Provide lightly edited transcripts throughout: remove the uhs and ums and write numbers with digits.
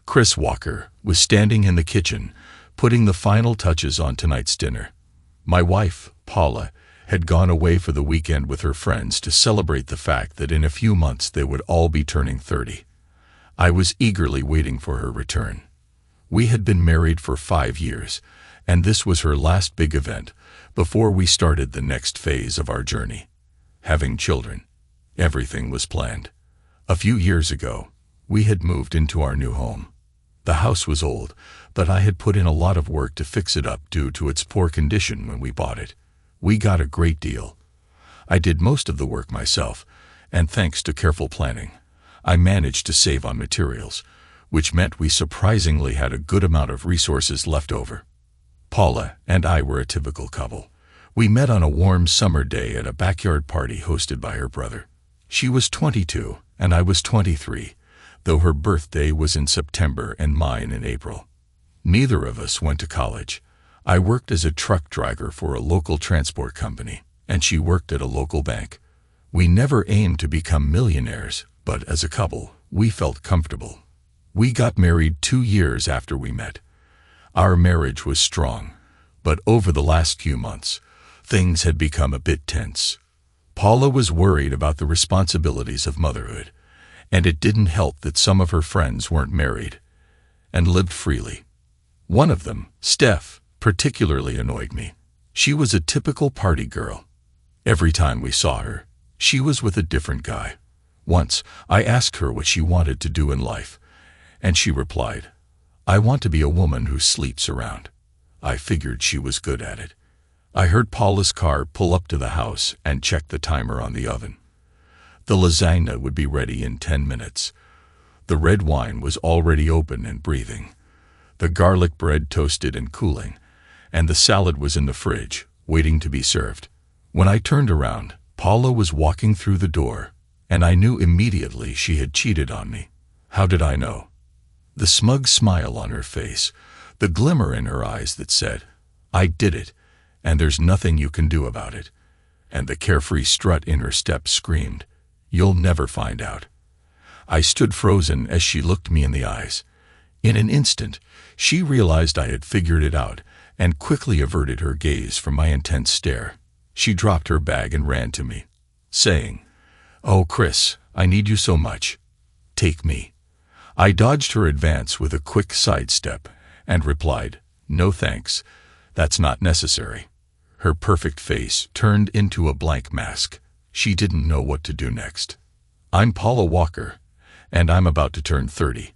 Chris Walker, was standing in the kitchen, putting the final touches on tonight's dinner. My wife, Paula, had gone away for the weekend with her friends to celebrate the fact that in a few months they would all be turning 30. I was eagerly waiting for her return. We had been married for 5 years, and this was her last big event before we started the next phase of our journey. Having children. Everything was planned. A few years ago, we had moved into our new home. The house was old, but I had put in a lot of work to fix it up due to its poor condition when we bought it. We got a great deal. I did most of the work myself, and thanks to careful planning, I managed to save on materials, which meant we surprisingly had a good amount of resources left over. Paula and I were a typical couple. We met on a warm summer day at a backyard party hosted by her brother. She was 22 and I was 23, though her birthday was in September and mine in April. Neither of us went to college. I worked as a truck driver for a local transport company, and she worked at a local bank. We never aimed to become millionaires, but as a couple, we felt comfortable. We got married 2 years after we met. Our marriage was strong, but over the last few months, things had become a bit tense. Paula was worried about the responsibilities of motherhood, and it didn't help that some of her friends weren't married and lived freely. One of them, Steph, particularly annoyed me. She was a typical party girl. Every time we saw her, she was with a different guy. Once, I asked her what she wanted to do in life, and she replied, "I want to be a woman who sleeps around." I figured she was good at it. I heard Paula's car pull up to the house and checked the timer on the oven. The lasagna would be ready in 10 minutes. The red wine was already open and breathing. The garlic bread toasted and cooling, and the salad was in the fridge, waiting to be served. When I turned around, Paula was walking through the door, and I knew immediately she had cheated on me. How did I know? The smug smile on her face, the glimmer in her eyes that said, "I did it, and there's nothing you can do about it," and the carefree strut in her step screamed, "You'll never find out." I stood frozen as she looked me in the eyes. In an instant, she realized I had figured it out and quickly averted her gaze from my intense stare. She dropped her bag and ran to me, saying, "Oh, Chris, I need you so much. Take me." I dodged her advance with a quick sidestep and replied, "No thanks, that's not necessary." Her perfect face turned into a blank mask. She didn't know what to do next. "I'm Paula Walker, and I'm about to turn 30.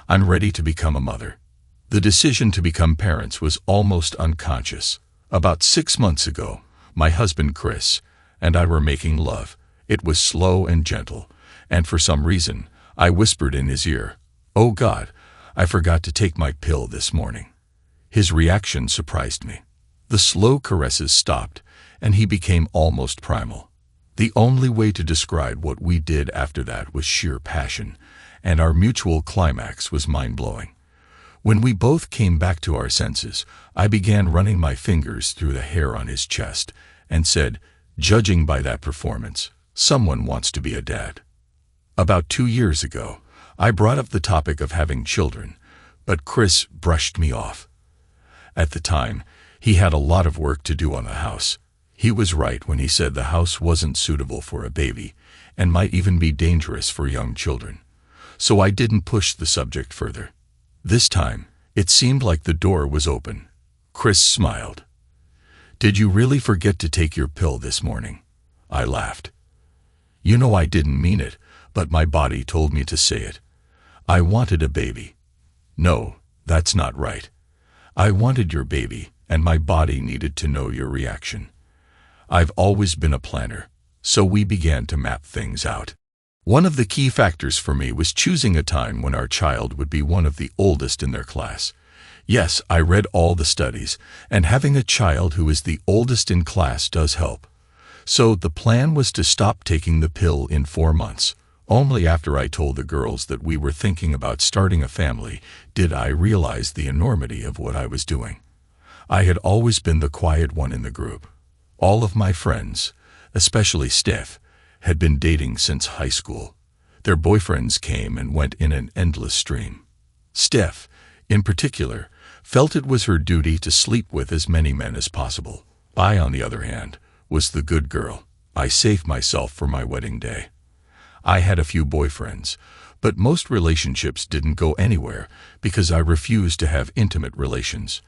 I'm ready to become a mother." The decision to become parents was almost unconscious. About 6 months ago, my husband Chris and I were making love. It was slow and gentle, and for some reason, I whispered in his ear, "Oh God, I forgot to take my pill this morning." His reaction surprised me. The slow caresses stopped, and he became almost primal. The only way to describe what we did after that was sheer passion, and our mutual climax was mind-blowing. When we both came back to our senses, I began running my fingers through the hair on his chest and said, "Judging by that performance, someone wants to be a dad." About 2 years ago, I brought up the topic of having children, but Chris brushed me off. At the time, he had a lot of work to do on the house. He was right when he said the house wasn't suitable for a baby and might even be dangerous for young children. So I didn't push the subject further. This time, it seemed like the door was open. Chris smiled. "Did you really forget to take your pill this morning?" I laughed. "You know I didn't mean it, but my body told me to say it. I wanted a baby." "No, that's not right. I wanted your baby, and my body needed to know your reaction. I've always been a planner, so we began to map things out. One of the key factors for me was choosing a time when our child would be one of the oldest in their class. Yes, I read all the studies, and having a child who is the oldest in class does help. So the plan was to stop taking the pill in 4 months. Only after I told the girls that we were thinking about starting a family did I realize the enormity of what I was doing. I had always been the quiet one in the group. All of my friends, especially Steph, had been dating since high school. Their boyfriends came and went in an endless stream. Steph, in particular, felt it was her duty to sleep with as many men as possible. I, on the other hand, was the good girl. I saved myself for my wedding day. I had a few boyfriends, but most relationships didn't go anywhere because I refused to have intimate relations.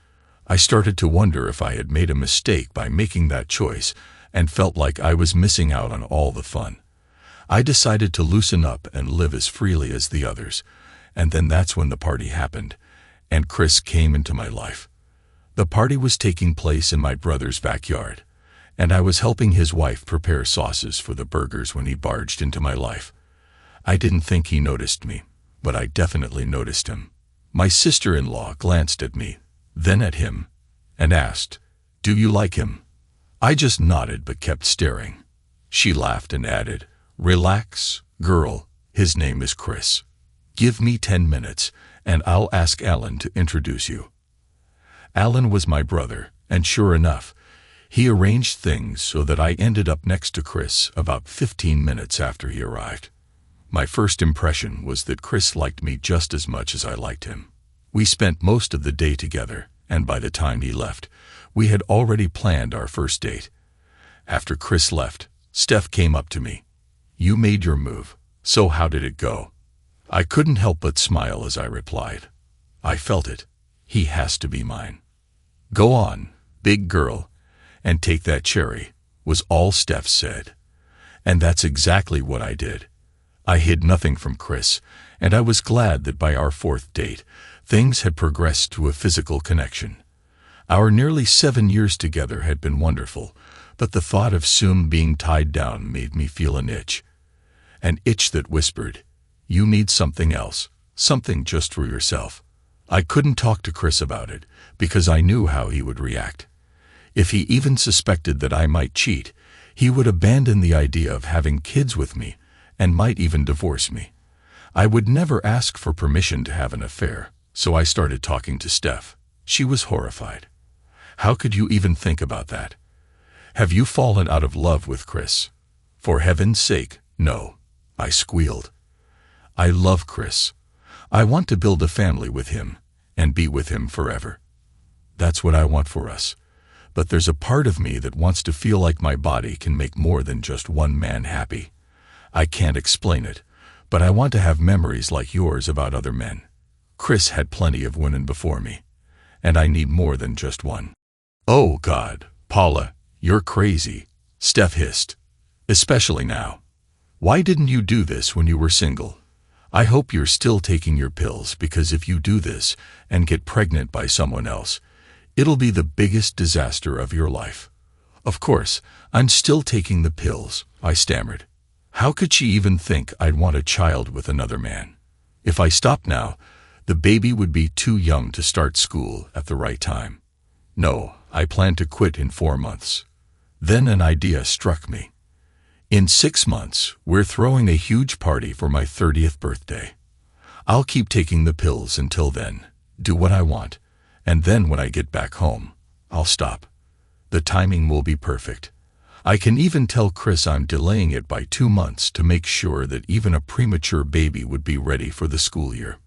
I started to wonder if I had made a mistake by making that choice and felt like I was missing out on all the fun. I decided to loosen up and live as freely as the others, and then that's when the party happened, and Chris came into my life. The party was taking place in my brother's backyard, and I was helping his wife prepare sauces for the burgers when he barged into my life. I didn't think he noticed me, but I definitely noticed him. My sister-in-law glanced at me, then at him, and asked, "Do you like him?" I just nodded but kept staring. She laughed and added, "Relax, girl, his name is Chris. Give me 10 minutes, and I'll ask Alan to introduce you." Alan was my brother, and sure enough, he arranged things so that I ended up next to Chris about 15 minutes after he arrived. My first impression was that Chris liked me just as much as I liked him. We spent most of the day together, and by the time he left, we had already planned our first date. After Chris left, Steph came up to me. "You made your move, so how did it go?" I couldn't help but smile as I replied, "I felt it. He has to be mine." "Go on, big girl, and take that cherry," was all Steph said. And that's exactly what I did. I hid nothing from Chris, and I was glad that by our fourth date, things had progressed to a physical connection. Our nearly 7 years together had been wonderful, but the thought of soon being tied down made me feel an itch. An itch that whispered, "You need something else, something just for yourself." I couldn't talk to Chris about it, because I knew how he would react. If he even suspected that I might cheat, he would abandon the idea of having kids with me, and might even divorce me. I would never ask for permission to have an affair, so I started talking to Steph. She was horrified. "How could you even think about that? Have you fallen out of love with Chris?" "For heaven's sake, no," I squealed. "I love Chris. I want to build a family with him, and be with him forever. That's what I want for us. But there's a part of me that wants to feel like my body can make more than just one man happy. I can't explain it, but I want to have memories like yours about other men. Chris had plenty of women before me, and I need more than just one." "Oh God, Paula, you're crazy," Steph hissed. "Especially now. Why didn't you do this when you were single? I hope you're still taking your pills, because if you do this and get pregnant by someone else, it'll be the biggest disaster of your life." "Of course, I'm still taking the pills," I stammered. How could she even think I'd want a child with another man? If I stopped now, the baby would be too young to start school at the right time. No, I planned to quit in 4 months. Then an idea struck me. In 6 months, we're throwing a huge party for my 30th birthday. I'll keep taking the pills until then, do what I want, and then when I get back home, I'll stop. The timing will be perfect. I can even tell Chris I'm delaying it by 2 months to make sure that even a premature baby would be ready for the school year.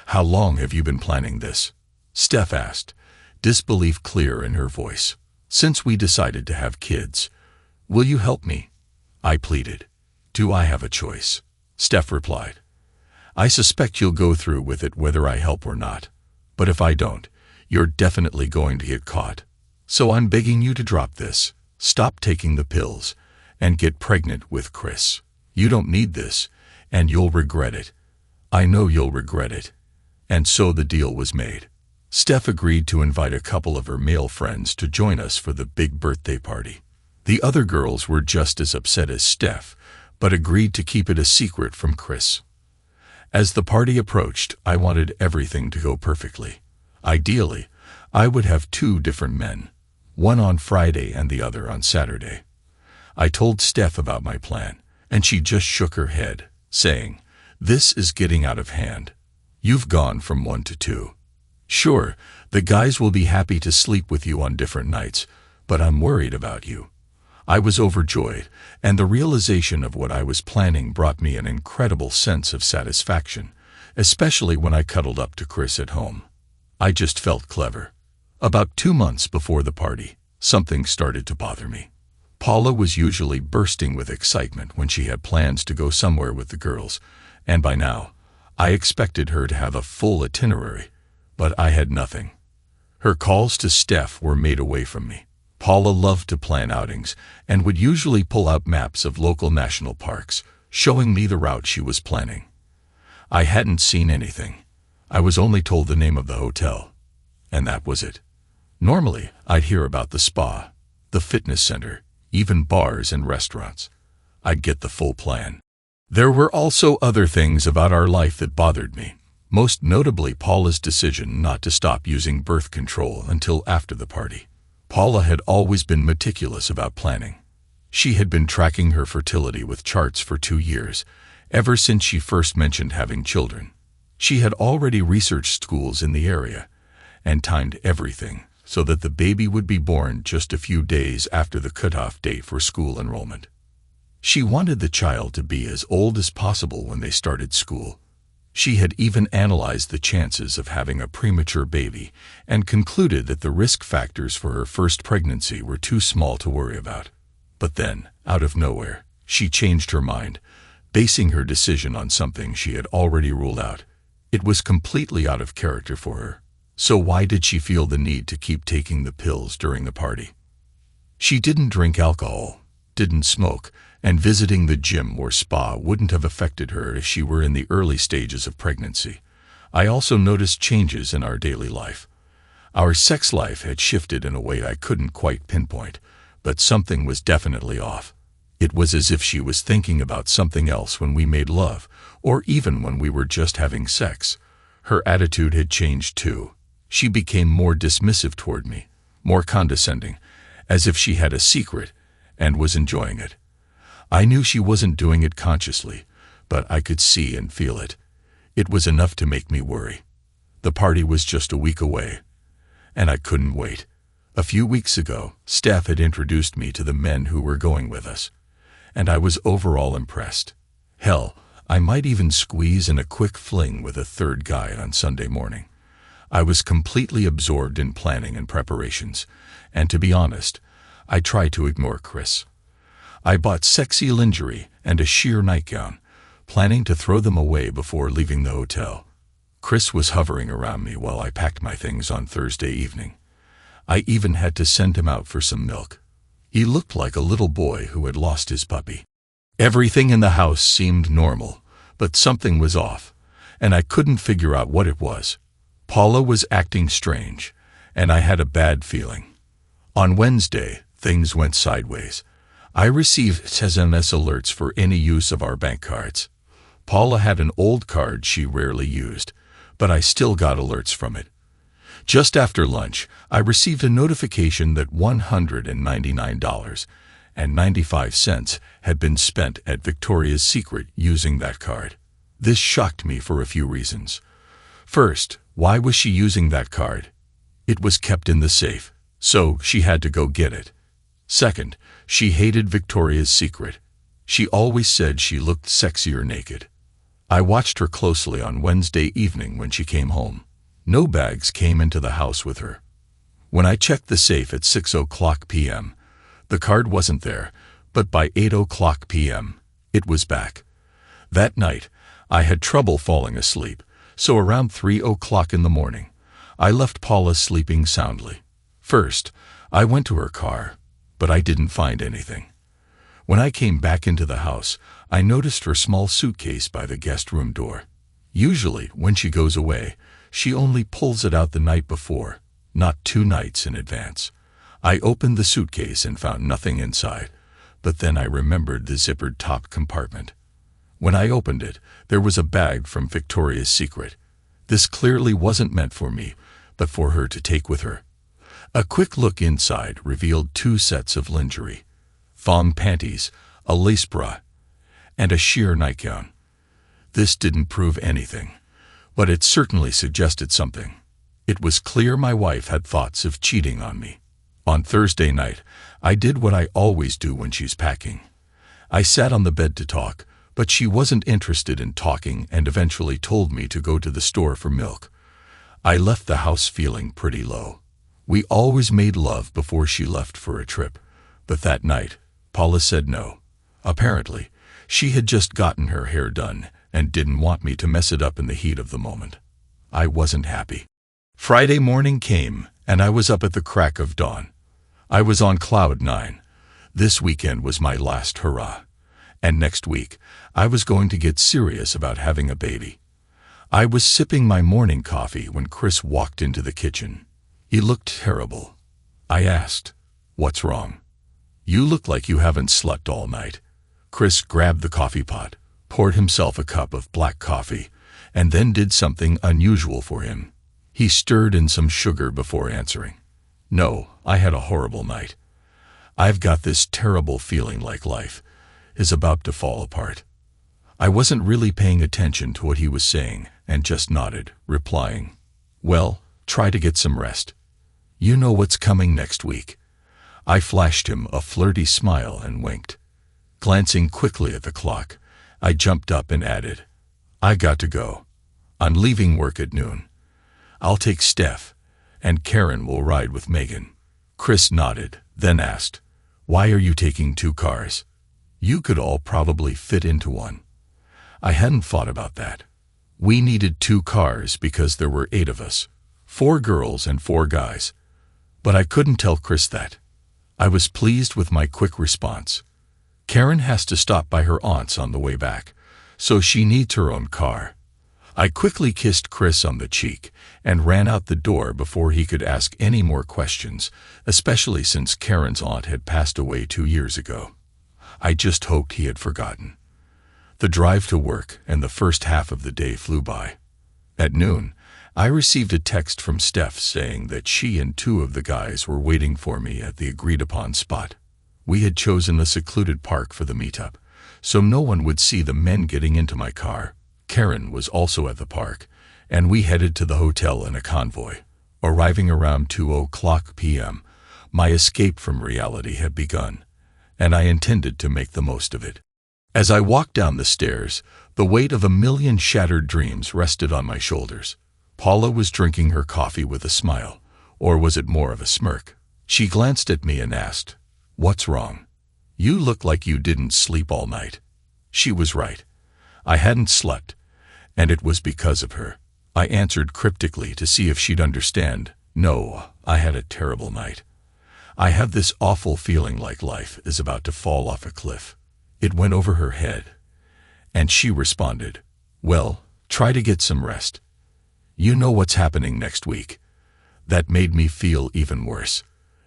"How long have you been planning this?" Steph asked, disbelief clear in her voice. "Since we decided to have kids. Will you help me?" I pleaded. "Do I have a choice?" Steph replied. "I suspect you'll go through with it whether I help or not. But if I don't, you're definitely going to get caught. So I'm begging you to drop this. Stop taking the pills, and get pregnant with Chris. You don't need this, and you'll regret it. I know you'll regret it." And so the deal was made. Steph agreed to invite a couple of her male friends to join us for the big birthday party. The other girls were just as upset as Steph, but agreed to keep it a secret from Chris. As the party approached, I wanted everything to go perfectly. Ideally, I would have 2 different men, one on Friday and the other on Saturday. I told Steph about my plan, and she just shook her head, saying, "This is getting out of hand. You've gone from 1 to 2. Sure, the guys will be happy to sleep with you on different nights, but I'm worried about you. I was overjoyed, and the realization of what I was planning brought me an incredible sense of satisfaction, especially when I cuddled up to Chris at home. I just felt clever. About 2 months before the party, something started to bother me. Paula was usually bursting with excitement when she had plans to go somewhere with the girls, and by now, I expected her to have a full itinerary, but I had nothing. Her calls to Steph were made away from me. Paula loved to plan outings and would usually pull out maps of local national parks, showing me the route she was planning. I hadn't seen anything. I was only told the name of the hotel, and that was it. Normally, I'd hear about the spa, the fitness center, even bars and restaurants. I'd get the full plan. There were also other things about our life that bothered me, most notably Paula's decision not to stop using birth control until after the party. Paula had always been meticulous about planning. She had been tracking her fertility with charts for 2 years, ever since she first mentioned having children. She had already researched schools in the area and timed everything so that the baby would be born just a few days after the cutoff date for school enrollment. She wanted the child to be as old as possible when they started school. She had even analyzed the chances of having a premature baby and concluded that the risk factors for her first pregnancy were too small to worry about. But then, out of nowhere, she changed her mind, basing her decision on something she had already ruled out. It was completely out of character for her. So why did she feel the need to keep taking the pills during the party? She didn't drink alcohol, didn't smoke, and visiting the gym or spa wouldn't have affected her if she were in the early stages of pregnancy. I also noticed changes in our daily life. Our sex life had shifted in a way I couldn't quite pinpoint, but something was definitely off. It was as if she was thinking about something else when we made love, or even when we were just having sex. Her attitude had changed too. She became more dismissive toward me, more condescending, as if she had a secret and was enjoying it. I knew she wasn't doing it consciously, but I could see and feel it. It was enough to make me worry. The party was just a week away, and I couldn't wait. A few weeks ago, Steph had introduced me to the men who were going with us, and I was overall impressed. Hell, I might even squeeze in a quick fling with a third guy on Sunday morning. I was completely absorbed in planning and preparations, and to be honest, I tried to ignore Chris. I bought sexy lingerie and a sheer nightgown, planning to throw them away before leaving the hotel. Chris was hovering around me while I packed my things on Thursday evening. I even had to send him out for some milk. He looked like a little boy who had lost his puppy. Everything in the house seemed normal, but something was off, and I couldn't figure out what it was. Paula was acting strange, and I had a bad feeling. On Wednesday, things went sideways. I received SMS alerts for any use of our bank cards. Paula had an old card she rarely used, but I still got alerts from it. Just after lunch, I received a notification that $199.95 had been spent at Victoria's Secret using that card. This shocked me for a few reasons. First, why was she using that card? It was kept in the safe, so she had to go get it. Second, she hated Victoria's Secret. She always said she looked sexier naked. I watched her closely on Wednesday evening when she came home. No bags came into the house with her. When I checked the safe at 6:00 p.m., the card wasn't there, but by 8:00 p.m., it was back. That night, I had trouble falling asleep, so around 3:00 in the morning, I left Paula sleeping soundly. First, I went to her car, but I didn't find anything. When I came back into the house, I noticed her small suitcase by the guest room door. Usually, when she goes away, she only pulls it out the night before, not 2 nights in advance. I opened the suitcase and found nothing inside, but then I remembered the zippered top compartment. When I opened it, there was a bag from Victoria's Secret. This clearly wasn't meant for me, but for her to take with her. A quick look inside revealed 2 sets of lingerie, thong panties, a lace bra, and a sheer nightgown. This didn't prove anything, but it certainly suggested something. It was clear my wife had thoughts of cheating on me. On Thursday night, I did what I always do when she's packing. I sat on the bed to talk, but she wasn't interested in talking and eventually told me to go to the store for milk. I left the house feeling pretty low. We always made love before she left for a trip, but that night, Paula said no. Apparently, she had just gotten her hair done and didn't want me to mess it up in the heat of the moment. I wasn't happy. Friday morning came, and I was up at the crack of dawn. I was on cloud 9. This weekend was my last hurrah. And next week, I was going to get serious about having a baby. I was sipping my morning coffee when Chris walked into the kitchen. He looked terrible. I asked, "What's wrong?" "You look like you haven't slept all night." Chris grabbed the coffee pot, poured himself a cup of black coffee, and then did something unusual for him. He stirred in some sugar before answering. "No, I had a horrible night. I've got this terrible feeling like life is about to fall apart." I wasn't really paying attention to what he was saying and just nodded, replying, "Well, try to get some rest. You know what's coming next week." I flashed him a flirty smile and winked. Glancing quickly at the clock, I jumped up and added, "I got to go. I'm leaving work at noon. I'll take Steph, and Karen will ride with Megan." Chris nodded, then asked, "Why are you taking 2 cars? You could all probably fit into one." I hadn't thought about that. We needed 2 cars because there were 8 of us, 4 girls and 4 guys. But I couldn't tell Chris that. I was pleased with my quick response. Karen has to stop by her aunt's on the way back, so she needs her own car. I quickly kissed Chris on the cheek and ran out the door before he could ask any more questions, especially since Karen's aunt had passed away 2 years ago. I just hoped he had forgotten. The drive to work and the first half of the day flew by. At noon, I received a text from Steph saying that she and 2 of the guys were waiting for me at the agreed-upon spot. We had chosen a secluded park for the meetup, so no one would see the men getting into my car. Karen was also at the park, and we headed to the hotel in a convoy. Arriving around 2:00 p.m., my escape from reality had begun, and I intended to make the most of it. As I walked down the stairs, the weight of a million shattered dreams rested on my shoulders. Paula was drinking her coffee with a smile, or was it more of a smirk? She glanced at me and asked, "What's wrong? You look like you didn't sleep all night." She was right. I hadn't slept, and it was because of her. I answered cryptically to see if she'd understand. "No, I had a terrible night. I have this awful feeling like life is about to fall off a cliff." It went over her head, and she responded, "Well, try to get some rest. You know what's happening next week." That made me feel even worse.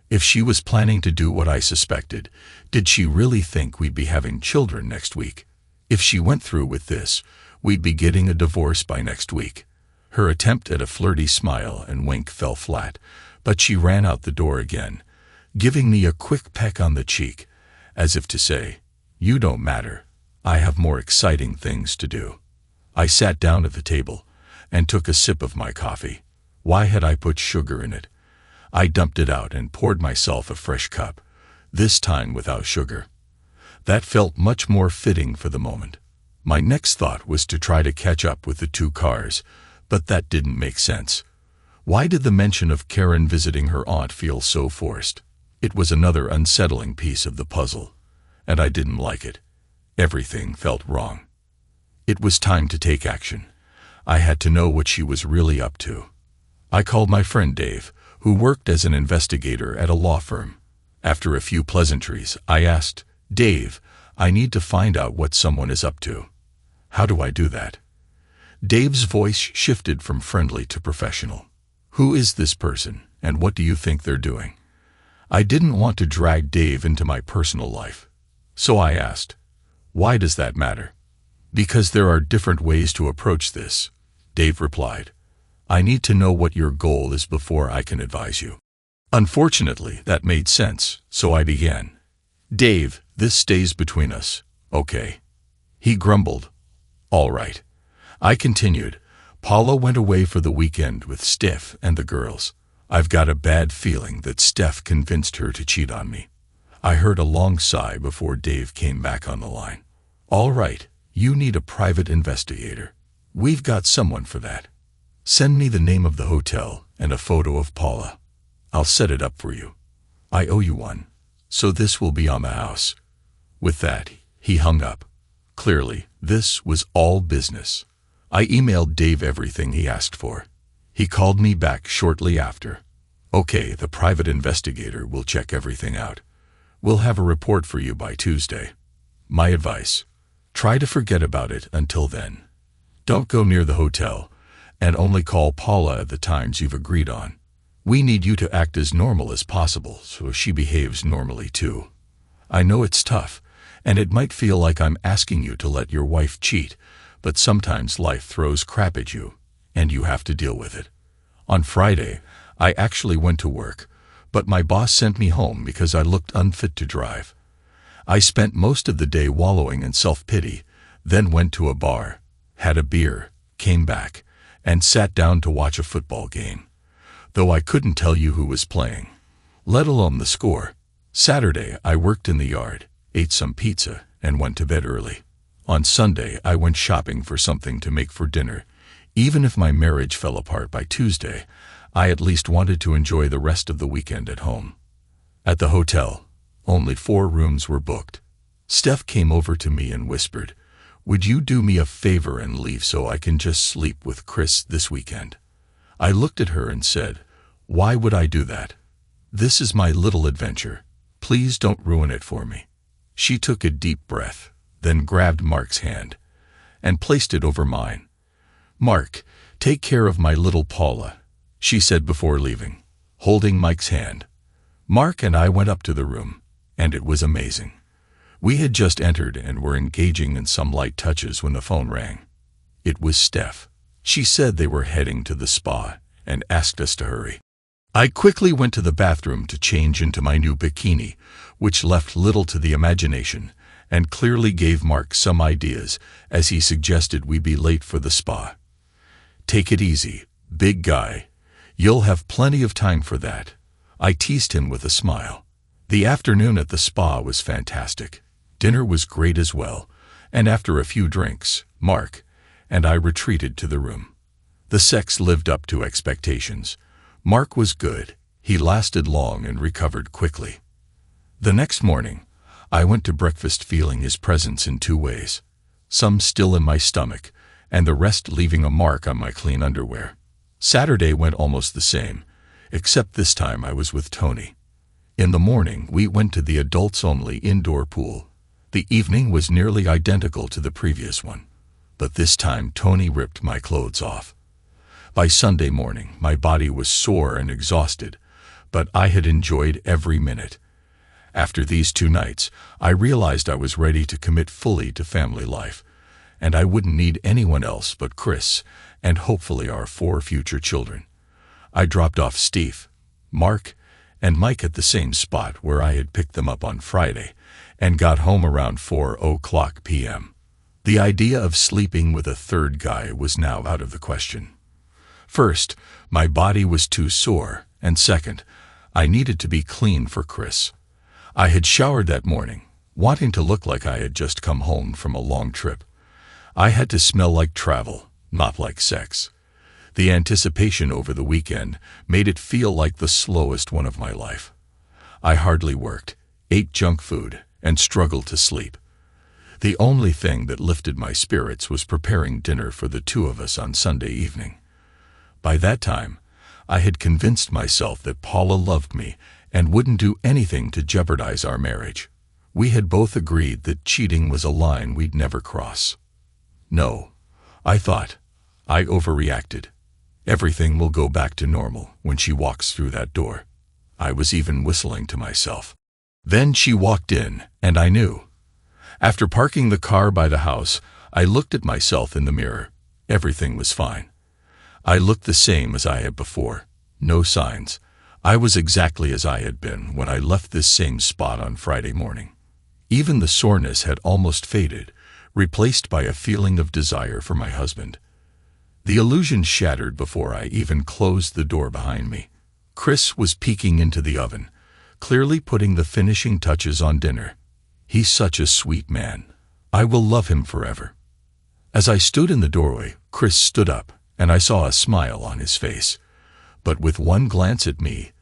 If she was planning to do what I suspected, did she really think we'd be having children next week? If she went through with this, we'd be getting a divorce by next week. Her attempt at a flirty smile and wink fell flat, but she ran out the door again, giving me a quick peck on the cheek, as if to say, "You don't matter. I have more exciting things to do." I sat down at the table and took a sip of my coffee. Why had I put sugar in it? I dumped it out and poured myself a fresh cup, this time without sugar. That felt much more fitting for the moment. My next thought was to try to catch up with the 2 cars, but that didn't make sense. Why did the mention of Karen visiting her aunt feel so forced? It was another unsettling piece of the puzzle, and I didn't like it. Everything felt wrong. It was time to take action. I had to know what she was really up to. I called my friend Dave, who worked as an investigator at a law firm. After a few pleasantries, I asked, "Dave, I need to find out what someone is up to." "How do I do that?" Dave's voice shifted from friendly to professional. "Who is this person, and what do you think they're doing?" I didn't want to drag Dave into my personal life, so I asked, "Why does that matter?" "Because there are different ways to approach this," Dave replied. "I need to know what your goal is before I can advise you." Unfortunately, that made sense, so I began. "Dave, this stays between us, okay?" He grumbled. "All right." I continued. "Paula went away for the weekend with Steph and the girls. I've got a bad feeling that Steph convinced her to cheat on me. I heard a long sigh before Dave came back on the line. All right, you need a private investigator. We've got someone for that. Send me the name of the hotel and a photo of Paula. I'll set it up for you. I owe you one, so this will be on the house. With that, he hung up. Clearly, this was all business. I emailed Dave everything he asked for. He called me back shortly after. Okay, the private investigator will check everything out. We'll have a report for you by Tuesday. My advice: try to forget about it until then. Don't go near the hotel, and only call Paula at the times you've agreed on. We need you to act as normal as possible so she behaves normally too. I know it's tough, and it might feel like I'm asking you to let your wife cheat, but sometimes life throws crap at you, and you have to deal with it. On Friday, I actually went to work, but my boss sent me home because I looked unfit to drive. I spent most of the day wallowing in self-pity, then went to a bar, had a beer, came back, and sat down to watch a football game. Though I couldn't tell you who was playing, let alone the score. Saturday, I worked in the yard, ate some pizza, and went to bed early. On Sunday, I went shopping for something to make for dinner. Even if my marriage fell apart by Tuesday, I at least wanted to enjoy the rest of the weekend at home. At the hotel, only 4 rooms were booked. Steph came over to me and whispered, "Would you do me a favor and leave so I can just sleep with Chris this weekend?" I looked at her and said, "Why would I do that? This is my little adventure. Please don't ruin it for me." She took a deep breath, then grabbed Mark's hand and placed it over mine. "Mark, take care of my little Paula," she said before leaving, holding Mike's hand. Mark and I went up to the room, and it was amazing. We had just entered and were engaging in some light touches when the phone rang. It was Steph. She said they were heading to the spa and asked us to hurry. I quickly went to the bathroom to change into my new bikini, which left little to the imagination and clearly gave Mark some ideas as he suggested we be late for the spa. "Take it easy, big guy. You'll have plenty of time for that," I teased him with a smile. The afternoon at the spa was fantastic. Dinner was great as well, and after a few drinks, Mark and I retreated to the room. The sex lived up to expectations. Mark was good. He lasted long and recovered quickly. The next morning, I went to breakfast feeling his presence in 2 ways. Some still in my stomach, and the rest leaving a mark on my clean underwear. Saturday went almost the same, except this time I was with Tony. In the morning, we went to the adults-only indoor pool. The evening was nearly identical to the previous one, but this time Tony ripped my clothes off. By Sunday morning, my body was sore and exhausted, but I had enjoyed every minute. After these 2 nights, I realized I was ready to commit fully to family life, and I wouldn't need anyone else but Chris and hopefully our 4 future children. I dropped off Steve, Mark, and Mike at the same spot where I had picked them up on Friday and got home around 4:00 p.m. The idea of sleeping with a 3rd guy was now out of the question. First, my body was too sore, and second, I needed to be clean for Chris. I had showered that morning, wanting to look like I had just come home from a long trip. I had to smell like travel, not like sex. The anticipation over the weekend made it feel like the slowest one of my life. I hardly worked, ate junk food, and struggled to sleep. The only thing that lifted my spirits was preparing dinner for the 2 of us on Sunday evening. By that time, I had convinced myself that Paula loved me and wouldn't do anything to jeopardize our marriage. We had both agreed that cheating was a line we'd never cross. No, I thought, I overreacted. Everything will go back to normal when she walks through that door. I was even whistling to myself. Then she walked in, and I knew. After parking the car by the house, I looked at myself in the mirror. Everything was fine. I looked the same as I had before. No signs. I was exactly as I had been when I left this same spot on Friday morning. Even the soreness had almost faded, replaced by a feeling of desire for my husband. The illusion shattered before I even closed the door behind me. Chris was peeking into the oven, clearly putting the finishing touches on dinner. He's such a sweet man. I will love him forever. As I stood in the doorway, Chris stood up, and I saw a smile on his face. But with one glance at me,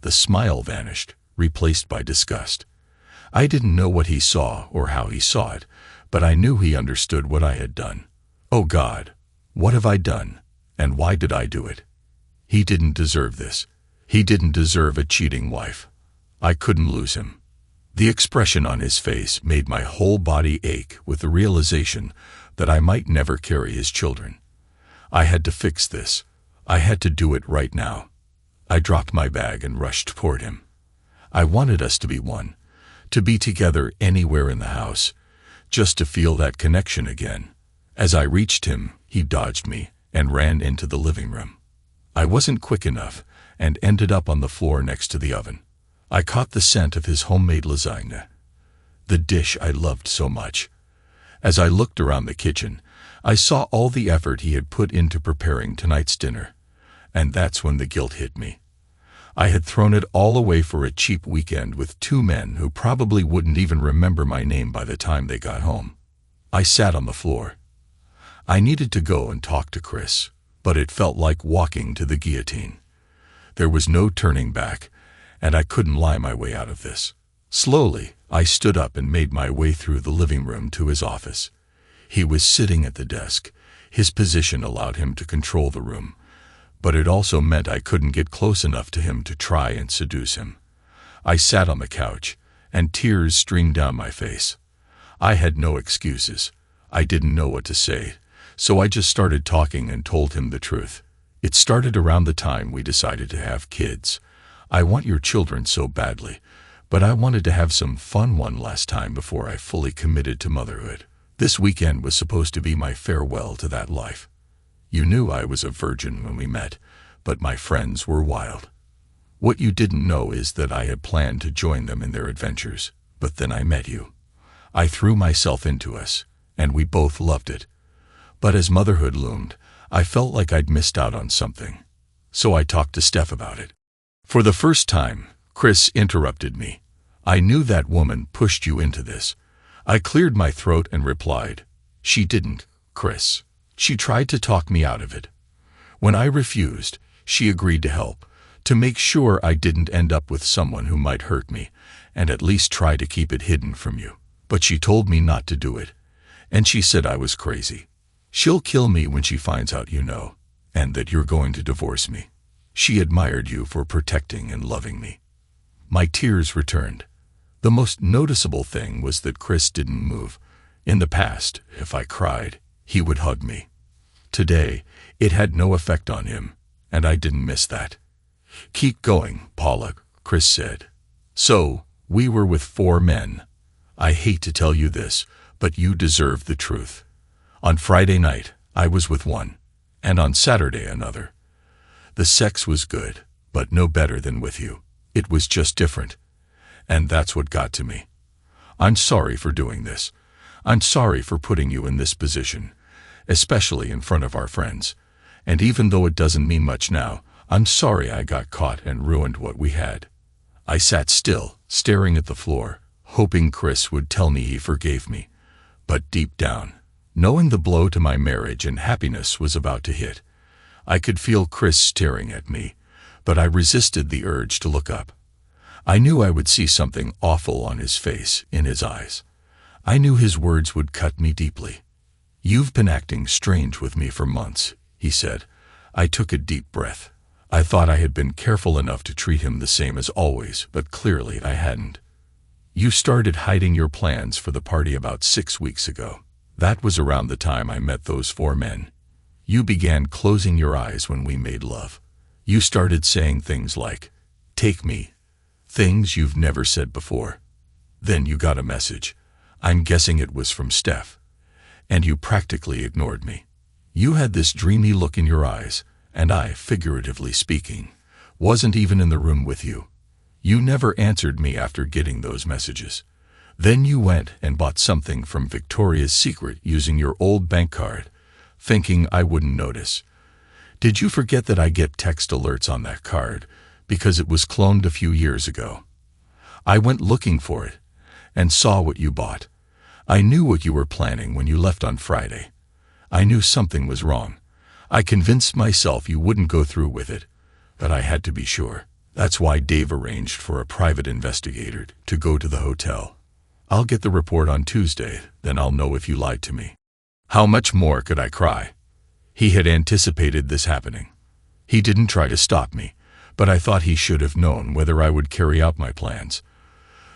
the smile vanished, replaced by disgust. I didn't know what he saw or how he saw it, but I knew he understood what I had done. Oh God, what have I done, and why did I do it? He didn't deserve this. He didn't deserve a cheating wife. I couldn't lose him. The expression on his face made my whole body ache with the realization that I might never carry his children. I had to fix this. I had to do it right now. I dropped my bag and rushed toward him. I wanted us to be one, to be together anywhere in the house, just to feel that connection again. As I reached him, he dodged me and ran into the living room. I wasn't quick enough and ended up on the floor next to the oven. I caught the scent of his homemade lasagna, the dish I loved so much. As I looked around the kitchen, I saw all the effort he had put into preparing tonight's dinner, and that's when the guilt hit me. I had thrown it all away for a cheap weekend with two men who probably wouldn't even remember my name by the time they got home. I sat on the floor. I needed to go and talk to Chris, but it felt like walking to the guillotine. There was no turning back, and I couldn't lie my way out of this. Slowly, I stood up and made my way through the living room to his office. He was sitting at the desk. His position allowed him to control the room, but it also meant I couldn't get close enough to him to try and seduce him. I sat on the couch, and tears streamed down my face. I had no excuses. I didn't know what to say, so I just started talking and told him the truth. It started around the time we decided to have kids. I want your children so badly, but I wanted to have some fun one last time before I fully committed to motherhood. This weekend was supposed to be my farewell to that life. You knew I was a virgin when we met, but my friends were wild. What you didn't know is that I had planned to join them in their adventures, but then I met you. I threw myself into us, and we both loved it. But as motherhood loomed, I felt like I'd missed out on something. So I talked to Steph about it. For the first time, Chris interrupted me. I knew that woman pushed you into this. I cleared my throat and replied, She didn't, Chris. She tried to talk me out of it. When I refused, she agreed to help, to make sure I didn't end up with someone who might hurt me, and at least try to keep it hidden from you. But she told me not to do it, and she said I was crazy. She'll kill me when she finds out you know, and that you're going to divorce me. She admired you for protecting and loving me. My tears returned. The most noticeable thing was that Chris didn't move. In the past, if I cried, he would hug me. Today, it had no effect on him, and I didn't miss that. Keep going, Paula, Chris said. So, we were with 4 men. I hate to tell you this, but you deserve the truth. On Friday night, I was with one, and on Saturday another. The sex was good, but no better than with you. It was just different, and that's what got to me. I'm sorry for doing this. I'm sorry for putting you in this position, especially in front of our friends. And even though it doesn't mean much now, I'm sorry I got caught and ruined what we had. I sat still, staring at the floor, hoping Chris would tell me he forgave me. But deep down, knowing the blow to my marriage and happiness was about to hit, I could feel Chris staring at me, but I resisted the urge to look up. I knew I would see something awful on his face, in his eyes. I knew his words would cut me deeply. You've been acting strange with me for months, he said. I took a deep breath. I thought I had been careful enough to treat him the same as always, but clearly I hadn't. You started hiding your plans for the party about 6 weeks ago. That was around the time I met those 4 men. You began closing your eyes when we made love. You started saying things like, "Take me," things you've never said before. Then you got a message. I'm guessing it was from Steph. And you practically ignored me. You had this dreamy look in your eyes, and I, figuratively speaking, wasn't even in the room with you. You never answered me after getting those messages. Then you went and bought something from Victoria's Secret using your old bank card, thinking I wouldn't notice. Did you forget that I get text alerts on that card because it was cloned a few years ago. I went looking for it and saw what you bought. I knew what you were planning when you left on Friday. I knew something was wrong. I convinced myself you wouldn't go through with it, but I had to be sure. That's why Dave arranged for a private investigator to go to the hotel. I'll get the report on Tuesday, then I'll know if you lied to me." How much more could I cry? He had anticipated this happening. He didn't try to stop me, but I thought he should have known whether I would carry out my plans.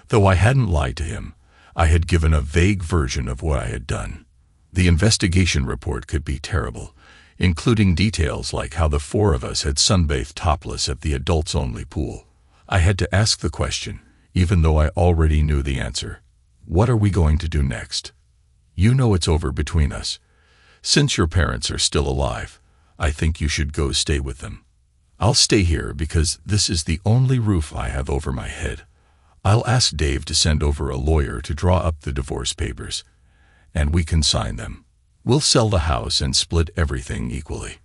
Though I hadn't lied to him, I had given a vague version of what I had done. The investigation report could be terrible, including details like how the four of us had sunbathed topless at the adults-only pool. I had to ask the question, even though I already knew the answer. What are we going to do next? You know it's over between us. Since your parents are still alive, I think you should go stay with them. I'll stay here because this is the only roof I have over my head. I'll ask Dave to send over a lawyer to draw up the divorce papers, and we can sign them. We'll sell the house and split everything equally.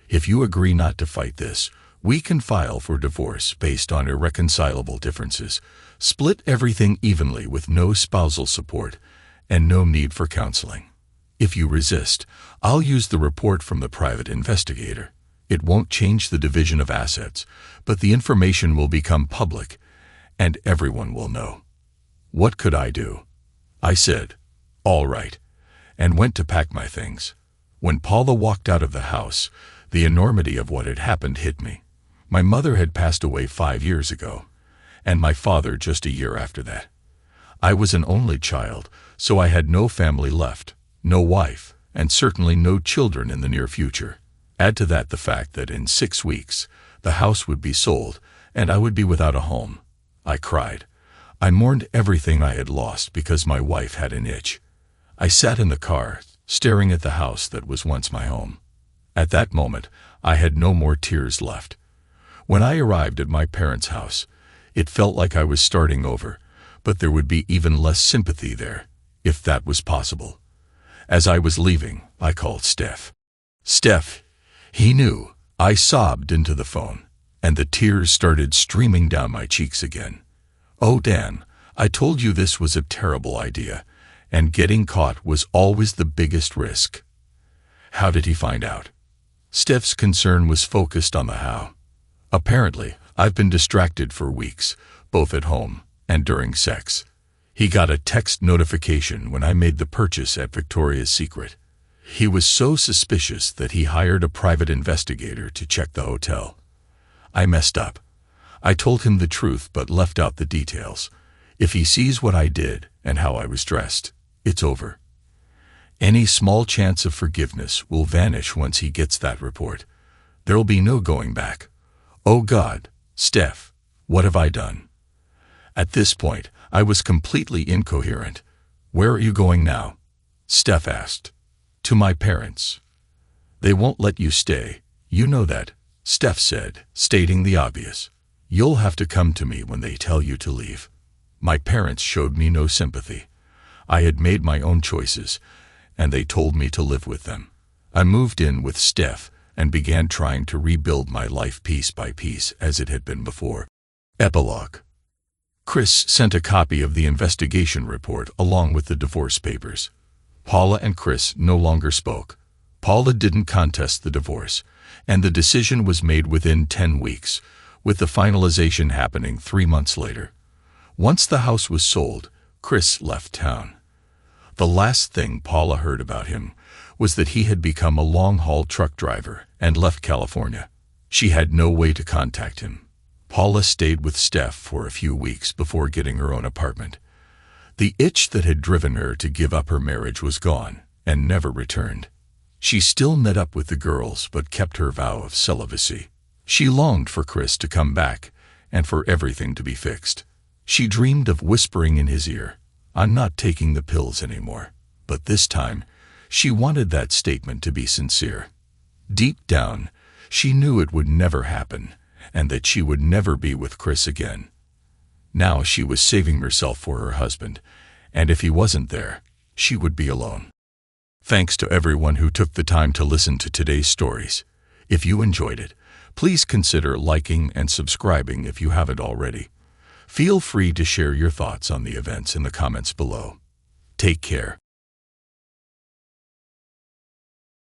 If you agree not to fight this, we can file for divorce based on irreconcilable differences, split everything evenly with no spousal support, and no need for counseling. If you resist, I'll use the report from the private investigator. It won't change the division of assets, but the information will become public, and everyone will know. What could I do? I said, "All right," and went to pack my things. When Paula walked out of the house, the enormity of what had happened hit me. My mother had passed away 5 years ago, and my father just a year after that. I was an only child, so I had no family left, no wife, and certainly no children in the near future. Add to that the fact that in 6 weeks, the house would be sold, and I would be without a home. I cried. I mourned everything I had lost because my wife had an itch. I sat in the car, staring at the house that was once my home. At that moment, I had no more tears left. When I arrived at my parents' house, it felt like I was starting over, but there would be even less sympathy there, if that was possible. As I was leaving, I called Steph. "Steph," he knew. I sobbed into the phone, and the tears started streaming down my cheeks again. "Oh, Dan, I told you this was a terrible idea, and getting caught was always the biggest risk." How did he find out? Steph's concern was focused on the how. "Apparently, I've been distracted for weeks, both at home and during sex. He got a text notification when I made the purchase at Victoria's Secret. He was so suspicious that he hired a private investigator to check the hotel. I messed up. I told him the truth but left out the details. If he sees what I did and how I was dressed, it's over. Any small chance of forgiveness will vanish once he gets that report. There'll be no going back. Oh God, Steph, what have I done?" At this point, I was completely incoherent. "Where are you going now?" Steph asked. "To my parents." "They won't let you stay. You know that," Steph said, stating the obvious. "You'll have to come to me when they tell you to leave." My parents showed me no sympathy. I had made my own choices, and they told me to live with them. I moved in with Steph and began trying to rebuild my life piece by piece as it had been before. Epilogue. Chris sent a copy of the investigation report along with the divorce papers. Paula and Chris no longer spoke. Paula didn't contest the divorce, and the decision was made within 10 weeks, with the finalization happening 3 months later. Once the house was sold, Chris left town. The last thing Paula heard about him was that he had become a long-haul truck driver and left California. She had no way to contact him. Paula stayed with Steph for a few weeks before getting her own apartment. The itch that had driven her to give up her marriage was gone and never returned. She still met up with the girls but kept her vow of celibacy. She longed for Chris to come back and for everything to be fixed. She dreamed of whispering in his ear, "I'm not taking the pills anymore." But this time, she wanted that statement to be sincere. Deep down, she knew it would never happen and that she would never be with Chris again. Now she was saving herself for her husband, and if he wasn't there, she would be alone. Thanks to everyone who took the time to listen to today's stories. If you enjoyed it, Please consider liking and subscribing if you haven't already. Feel free to share your thoughts on the events in the comments below. Take care.